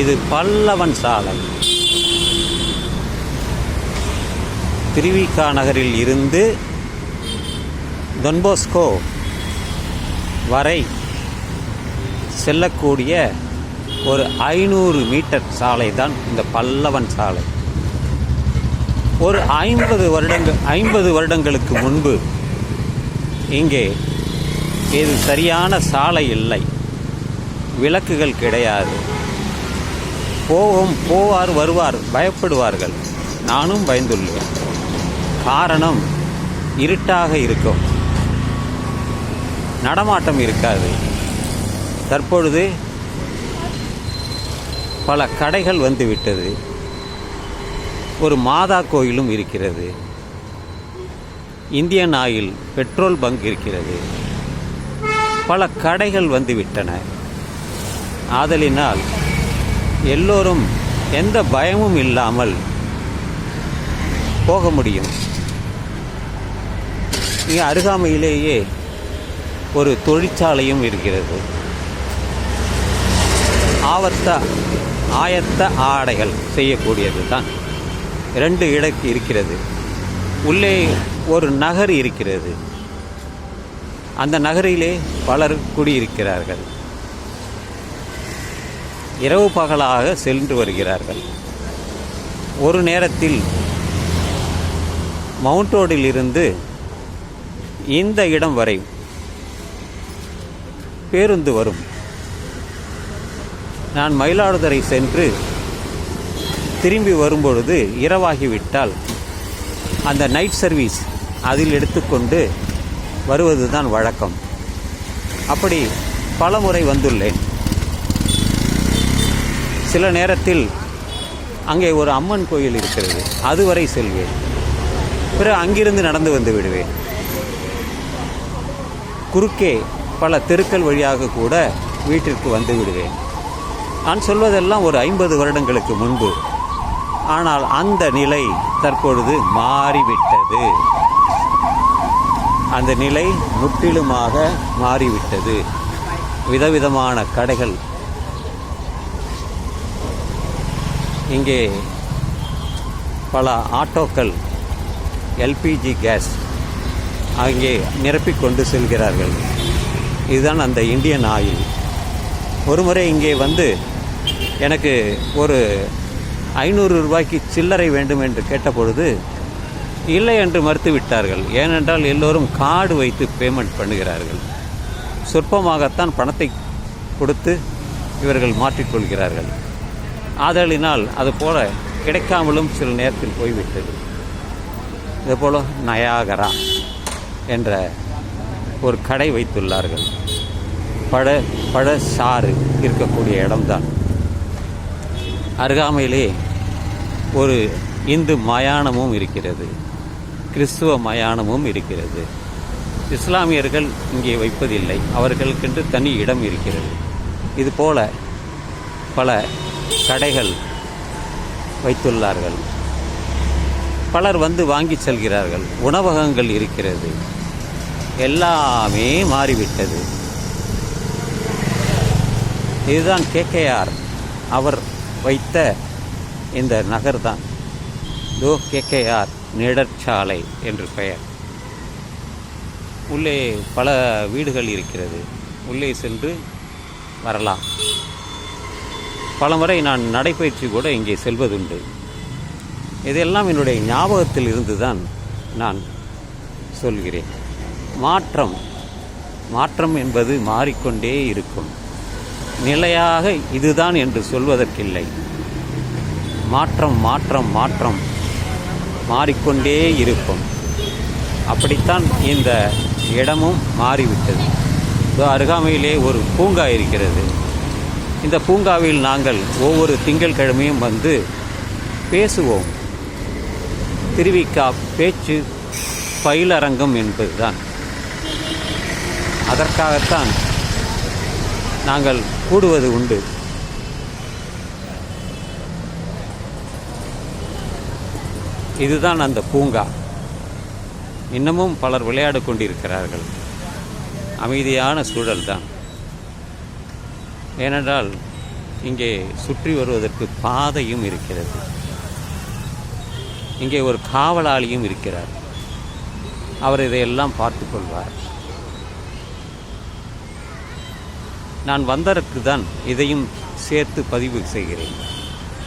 இது பல்லவன் சாலை. திருவிக நகரில் இருந்து டொன்போஸ்கோ வரை செல்லக்கூடிய ஒரு 500 மீட்டர் சாலை தான் இந்த பல்லவன் சாலை. ஒரு 50 வருடங்களுக்கு முன்பு இங்கே இது சரியான சாலை இல்லை, விளக்குகள் கிடையாது. போவார் வருவார் பயப்படுவார்கள். நானும் பயந்துள்ளேன். காரணம், இருட்டாக இருக்கும், நடமாட்டம் இருக்காது. தற்பொழுது பல கடைகள் வந்துவிட்டது. ஒரு மாதா கோயிலும் இருக்கிறது. இந்தியன் ஆயில் பெட்ரோல் பங்க் இருக்கிறது. பல கடைகள் வந்துவிட்டன. ஆதலினால் எல்லோரும் எந்த பயமும் இல்லாமல் போக முடியும். இங்கே அருகாமையிலேயே ஒரு தொழிற்சாலையும் இருக்கிறது. ஆயத்த ஆடைகள் செய்யக்கூடியது தான் 2 இடக்கு இருக்கிறது. உள்ளே ஒரு நகர் இருக்கிறது. அந்த நகரிலே பலர் குடியிருக்கிறார்கள். இரவு பகலாக சென்று வருகிறார்கள். ஒரு நேரத்தில் மவுண்ட் ரோடில் இருந்து இந்த இடம் வரை பேருந்து வரும். நான் மயிலாடுதுறை சென்று திரும்பி வரும்பொழுது இரவாகிவிட்டால் அந்த நைட் சர்வீஸ் அதில் எடுத்துக்கொண்டு வருவது தான் வழக்கம். அப்படி பல முறை வந்துள்ளேன். சில நேரத்தில் அங்கே ஒரு அம்மன் கோயில் இருக்கிறது, அதுவரை செல்வேன். பிறகு அங்கிருந்து நடந்து வந்து விடுவேன். குறுக்கே பல தெருக்கள் வழியாக கூட வீட்டிற்கு வந்து விடுவேன். நான் சொல்வதெல்லாம் ஒரு 50 வருடங்களுக்கு முன்பு. ஆனால் அந்த நிலை தற்பொழுது மாறிவிட்டது. அந்த நிலை முற்றிலுமாக மாறிவிட்டது. விதவிதமான கடைகள். இங்கே பல ஆட்டோக்கள் எல்பிஜி கேஸ் அங்கே நிரப்பிக்கொண்டு செல்கிறார்கள். இதுதான் அந்த இந்தியன் ஆயில். ஒரு முறை இங்கே வந்து எனக்கு ஒரு 500 ரூபாய்க்கு சில்லறை வேண்டும் என்று கேட்டபொழுது இல்லை என்று மறுத்துவிட்டார்கள். ஏனென்றால் எல்லோரும் கார்டு வைத்து பேமெண்ட் பண்ணுகிறார்கள். சொற்பமாகத்தான் பணத்தை கொடுத்து இவர்கள் மாற்றிக்கொள்கிறார்கள். ஆதலினால் அதுபோல கிடைக்காமலும் சில நேரத்தில் போய்விட்டது. இதுபோல் நயாகரா என்ற ஒரு கடை வைத்துள்ளார்கள். பழச்சாறு இருக்கக்கூடிய இடம்தான். அருகாமையிலே ஒரு இந்து மயானமும் இருக்கிறது, கிறிஸ்துவ மயானமும் இருக்கிறது. இஸ்லாமியர்கள் இங்கே வைப்பதில்லை, அவர்களுக்கென்று தனி இடம் இருக்கிறது. இதுபோல பல கடைகள் வைத்துள்ளார்கள். பலர் வந்து வாங்கி செல்கிறார்கள். உணவகங்கள் இருக்கிறது. எல்லாமே மாறிவிட்டது. இதுதான் கேகேஆர் அவர் வைத்த இந்த நகர்தான். கேகேஆர் நிழற்சாலை என்று பெயர். உள்ளே பல வீடுகள் இருக்கிறது. உள்ளே சென்று வரலாம். பலமுறை நான் நடைபயிற்சி கூட இங்கே செல்வதுண்டு. இதெல்லாம் என்னுடைய ஞாபகத்தில் இருந்துதான் நான் சொல்கிறேன். மாற்றம் என்பது மாறிக்கொண்டே இருக்கும். நிலையாக இதுதான் என்று சொல்வதற்கில்லை. மாற்றம் மாறிக்கொண்டே இருக்கும். அப்படித்தான் இந்த இடமும் மாறிவிட்டது. அருகாமையிலே ஒரு பூங்கா இருக்கிறது. இந்த பூங்காவில் நாங்கள் ஒவ்வொரு திங்கட்கிழமையும் வந்து பேசுவோம். திருவிக பேச்சு பயிலரங்கம் என்பதுதான். அதற்காகத்தான் நாங்கள் கூடுவது உண்டு. இதுதான் அந்த பூங்கா. இன்னமும் பலர் விளையாடு கொண்டிருக்கிறார்கள். அமைதியான சூழல் தான். ஏனென்றால் இங்கே சுற்றி வருவதற்கு பாதையும் இருக்கிறது. இங்கே ஒரு காவலாளியும் இருக்கிறார். அவர் இதையெல்லாம் பார்த்து கொள்வார். நான் வந்ததற்கு தான் இதையும் சேர்த்து பதிவு செய்கிறேன்.